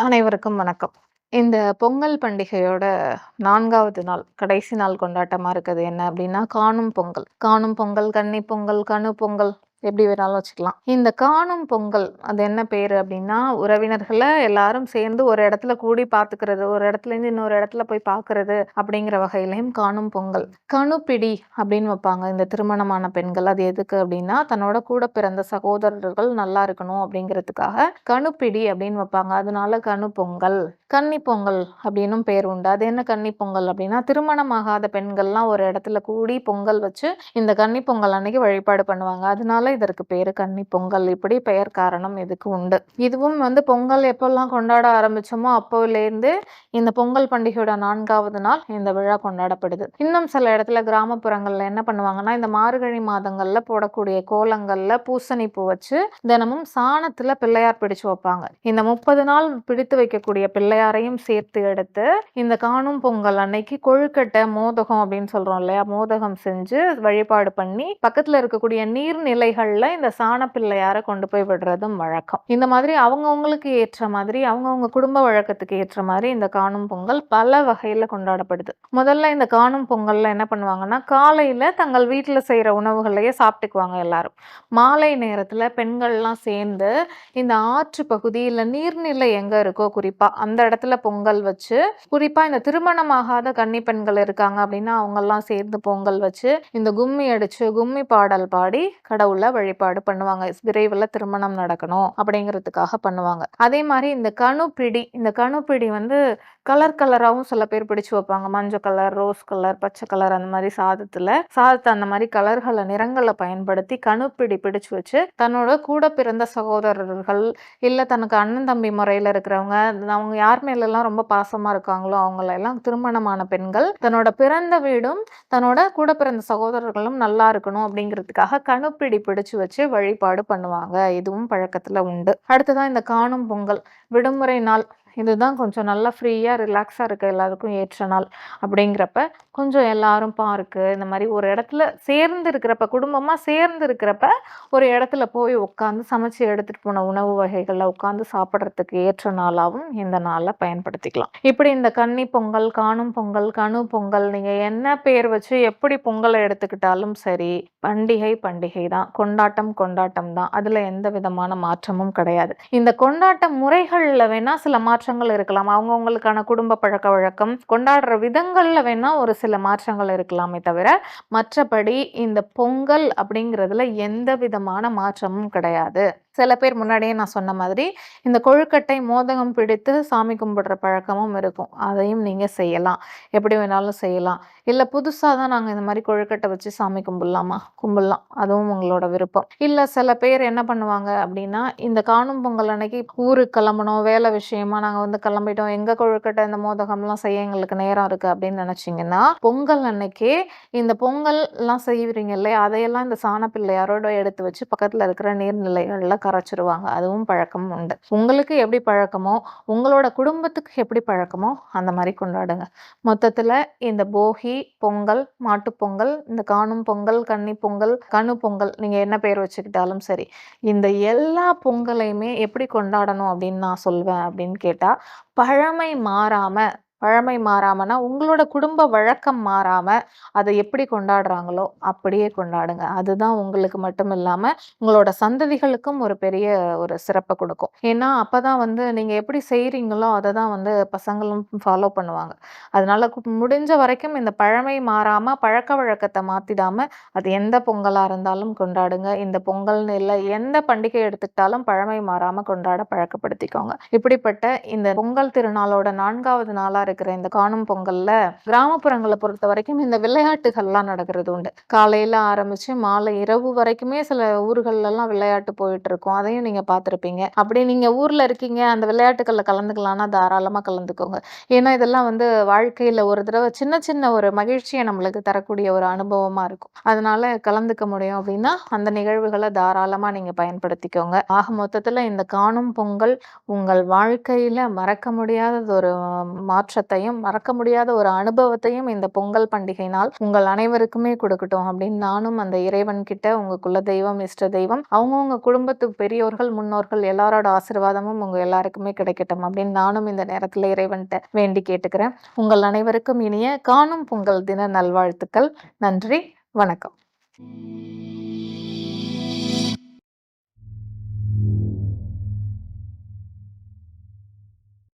அனைவருக்கும் வணக்கம். இந்த பொங்கல் பண்டிகையோட 4வது நாள், கடைசி நாள் கொண்டாட்டமா இருக்குது என்ன அப்படின்னா, காணும் பொங்கல். காணும் பொங்கல், கன்னி பொங்கல், கனு பொங்கல் எப்படி வேணாலும் வச்சுக்கலாம். இந்த காணும் பொங்கல் அது என்ன பேரு அப்படின்னா, உறவினர்கள எல்லாரும் சேர்ந்து ஒரு இடத்துல கூடி பார்த்துக்கிறது, ஒரு இடத்துலேருந்து இன்னொரு இடத்துல போய் பார்க்கறது அப்படிங்கிற வகையிலையும் காணும் பொங்கல். கணுப்பிடி அப்படின்னு வைப்பாங்க இந்த திருமணமான பெண்கள். அது எதுக்கு அப்படின்னா, தன்னோட கூட பிறந்த சகோதரர்கள் நல்லா இருக்கணும் அப்படிங்கிறதுக்காக கணுப்பிடி அப்படின்னு வைப்பாங்க. அதனால கனு பொங்கல். கன்னி பொங்கல் அப்படின்னும் பேர் உண்டு. அது என்ன கன்னி பொங்கல் அப்படின்னா, திருமணமாகாத பெண்கள்லாம் ஒரு இடத்துல கூடி பொங்கல் வச்சு இந்த கன்னி பொங்கல் அன்னைக்கு வழிபாடு பண்ணுவாங்க. அதனால இதற்கு பேரு கன்னி பொங்கல். இப்படி பெயர் காரணம் இதுக்கு உண்டு. இதுவும் பொங்கல் எப்பெல்லாம் கொண்டாட ஆரம்பிச்சோமோ அப்போலேருந்து இந்த பொங்கல் பண்டிகையோட 4வது நாள் இந்த விழா கொண்டாடப்படுது. இன்னும் சில இடத்துல கிராமப்புறங்கள்ல என்ன பண்ணுவாங்கன்னா, இந்த மார்கழி மாதங்கள்ல போடக்கூடிய கோலங்கள்ல பூசணி பூ வச்சு தினமும் சாணத்துல பிள்ளையார் பிடிச்சு வைப்பாங்க. இந்த 30 நாள் பிடித்து வைக்கக்கூடிய பிள்ளையாரையும் சேர்த்து எடுத்து இந்த காணும் பொங்கல் அன்னைக்கு கொழுக்கட்டை, மோதகம் அப்படின்னு சொல்றோம் இல்லையா, மோதகம் செஞ்சு வழிபாடு பண்ணி பக்கத்துல இருக்கக்கூடிய நீர்நிலைகள்ல இந்த சாண பிள்ளையாரை கொண்டு போய் விடுறதும் வழக்கம். இந்த மாதிரி அவங்கவுங்களுக்கு ஏற்ற மாதிரி, அவங்கவுங்க குடும்ப வழக்கத்துக்கு ஏற்ற மாதிரி இந்த காணும் பொங்கல் பல வகையில கொண்டாடப்படுது. முதல்ல இந்த காணும் பொங்கல்ல என்ன பண்ணுவாங்கன்னா, காலையில தங்கள் வீட்டுல செய்யற உணவுகளையே சாப்பிட்டுக்குவாங்க எல்லாரும். மாலை நேரத்துல பெண்கள்லாம் சேர்ந்து இந்த ஆற்று பகுதி இல்ல நீர்நிலை எங்க இருக்கோ குறிப்பா அந்த இடத்துல பொங்கல் வச்சு, குறிப்பா இந்த திருமணமாகாத கன்னி பெண்கள் இருக்காங்க அப்படின்னா அவங்கெல்லாம் சேர்ந்து பொங்கல் வச்சு இந்த கும்மி அடிச்சு கும்மி பாடல் பாடி கடவுளை வழிபாடு பண்ணுவாங்க. விரைவில் திருமணம் நடக்கணும் அப்படிங்கிறதுக்காக பண்ணுவாங்க. அதே மாதிரி இந்த கணுப்பிடி, இந்த கணுப்பிடி கலர் கலராகவும் சில பேர் பிடிச்சு வைப்பாங்க. மஞ்சள் கலர், ரோஸ் கலர், பச்சை கலர், அந்த மாதிரி சாதத்தை அந்த மாதிரி கலர்களை நிறங்களை பயன்படுத்தி கணுப்பிடி பிடிச்சு வச்சு தன்னோட கூட பிறந்த சகோதரர்கள் இல்ல தனக்கு அண்ணன் தம்பி முறையில இருக்கிறவங்க, அவங்க யார் மேலெல்லாம் ரொம்ப பாசமா இருக்காங்களோ அவங்களெல்லாம் திருமணமான பெண்கள் தன்னோட பிறந்த வீடும் தன்னோட கூட பிறந்த சகோதரர்களும் நல்லா இருக்கணும் அப்படிங்கிறதுக்காக கணுப்பிடி பிடிச்சு வச்சு வழிபாடு பண்ணுவாங்க. இதுவும் பழக்கத்துல உண்டு. அடுத்ததான் இந்த காணும் பொங்கல். விடுமுறை நாள். இதுதான் கொஞ்சம் நல்லா ஃப்ரீயாக ரிலாக்ஸாக இருக்க எல்லாருக்கும் ஏற்ற நாள். அப்படிங்கிறப்ப கொஞ்சம் எல்லாரும் பார்க்கு இந்த மாதிரி ஒரு இடத்துல சேர்ந்து இருக்கிறப்ப, குடும்பமாக சேர்ந்து இருக்கிறப்ப ஒரு இடத்துல போய் உட்காந்து சமைச்சு எடுத்துகிட்டு போன உணவு வகைகளில் உட்காந்து சாப்பிட்றதுக்கு ஏற்ற நாளாகவும் இந்த நாளை பயன்படுத்திக்கலாம். இப்படி இந்த கன்னி பொங்கல், காணும் பொங்கல், கனு பொங்கல், நீங்கள் என்ன பேர் வச்சு எப்படி பொங்கலை எடுத்துக்கிட்டாலும் சரி, பண்டிகை பண்டிகை தான், கொண்டாட்டம் கொண்டாட்டம் தான். அதில் எந்த விதமான மாற்றமும் கிடையாது. இந்த கொண்டாட்ட முறைகளில் வேணா சில மாற்றங்கள் இருக்கலாம். அவங்கவுங்களுக்கான குடும்ப பழக்க வழக்கம், கொண்டாடுற விதங்கள்ல வேணா ஒரு சில மாற்றங்கள் இருக்கலாமே தவிர மற்றபடி இந்த பொங்கல் அப்படிங்கிறதுல எந்த விதமான மாற்றமும் கிடையாது. சில பேர் முன்னாடியே நான் சொன்ன மாதிரி இந்த கொழுக்கட்டை, மோதகம் பிடித்து சாமி கும்பிடுற பழக்கமும் இருக்கும். அதையும் நீங்கள் செய்யலாம், எப்படி வேணாலும் செய்யலாம். இல்லை புதுசாக தான் நாங்கள் இந்த மாதிரி கொழுக்கட்டை வச்சு சாமி கும்பிடலாம், அதுவும் உங்களோட விருப்பம். இல்லை சில பேர் என்ன பண்ணுவாங்க அப்படின்னா, இந்த காணும் பொங்கல் அன்னைக்கு ஊருக்கு கிளம்பணும், வேலை விஷயமா நாங்கள் கிளம்பிட்டோம், எங்கள் கொழுக்கட்டை இந்த மோதகம்லாம் செய்ய எங்களுக்கு நேரம் இருக்குது அப்படின்னு நினச்சிங்கன்னா, பொங்கல் அன்னைக்கே இந்த பொங்கல்லாம் செய்வீங்க இல்லையா, அதையெல்லாம் இந்த சாண பிள்ளையாரோட எடுத்து வச்சு பக்கத்தில் இருக்கிற நீர்நிலைகளில் கரைச்சிருவாங்க. அதுவும் பழக்கம் உண்டு. உங்களுக்கு எப்படி பழக்கமோ, உங்களோட குடும்பத்துக்கு எப்படி பழக்கமோ அந்த மாதிரி கொண்டாடுங்க. மொத்தத்தில் இந்த போகி, பொங்கல், மாட்டுப்பொங்கல், இந்த காணும் பொங்கல், கன்னி பொங்கல், கனு பொங்கல், நீங்கள் என்ன பேர் வச்சுக்கிட்டாலும் சரி, இந்த எல்லா பொங்கலையுமே எப்படி கொண்டாடணும் அப்படின்னு நான் சொல்வேன் அப்படின்னு கேட்டால், பழமை மாறாமனா உங்களோட குடும்ப வழக்கம் மாறாம அதை எப்படி கொண்டாடுறாங்களோ அப்படியே கொண்டாடுங்க. அதுதான் உங்களுக்கு மட்டும் இல்லாம உங்களோட சந்ததிகளுக்கும் ஒரு பெரிய ஒரு சிறப்பை கொடுக்கும். ஏன்னா அப்பதான் நீங்க எப்படி செய்றீங்களோ அதை தான் பசங்களும் ஃபாலோ பண்ணுவாங்க. அதனால முடிஞ்ச வரைக்கும் இந்த பழமை மாறாம பழக்க வழக்கத்தை மாத்திடாம அது எந்த பொங்கலா இருந்தாலும் கொண்டாடுங்க. இந்த பொங்கல்னு இல்லை, எந்த பண்டிகை எடுத்துக்கிட்டாலும் பழமை மாறாம கொண்டாட பழக்கப்படுத்திக்கோங்க. இப்படிப்பட்ட இந்த பொங்கல் திருநாளோட 4வது நாளா இருக்கிற இந்த காணும் பொங்கல்ல கிராமப்புறங்களை பொறுத்த வரைக்கும் இந்த விளையாட்டுகள்லாம் நடக்கிறது உண்டு. காலையில ஆரம்பிச்சு மாலை இரவு வரைக்குமே சில ஊர்கள்ல எல்லாம் விளையாட்டு போயிட்டு இருக்கும். அதையும் நீங்க பார்த்திருப்பீங்க. அப்படி நீங்க ஊர்ல இருக்கீங்க, அந்த விளையாட்டுகள்ல கலந்துக்கலாம்னா தாராளமா கலந்துக்கோங்க. ஏன்னா இதெல்லாம் வாழ்க்கையில ஒரு தடவை சின்ன சின்ன ஒரு மகிழ்ச்சியை நம்மளுக்கு தரக்கூடிய ஒரு அனுபவமா இருக்கும். அதனால கலந்துக்க முடியும் அப்படின்னா அந்த நிகழ்வுகளை தாராளமா நீங்க பயன்படுத்திக்கோங்க. ஆக மொத்தத்துல இந்த காணும் பொங்கல் உங்கள் வாழ்க்கையில மறக்க முடியாத ஒரு மாற்றத்தை சந்தோஷத்தையும், மறக்க முடியாத ஒரு அனுபவத்தையும் இந்த பொங்கல் பண்டிகை நாள் உங்கள் அனைவருக்குமே கொடுக்கட்டும் அப்படின்னு நானும் அந்த இறைவன் கிட்ட, உங்க குலதெய்வம், இஷ்ட தெய்வம், அவங்கவுங்க குடும்பத்து பெரியோர்கள், முன்னோர்கள் எல்லாரோட ஆசீர்வாதமும் உங்க எல்லாருக்குமே கிடைக்கட்டும் அப்படின்னு நானும் இந்த நேரத்துல இறைவன்கிட்ட வேண்டி கேட்டுக்கிறேன். உங்கள் அனைவருக்கும் இனிய காணும் பொங்கல் தின நல்வாழ்த்துக்கள். நன்றி, வணக்கம்.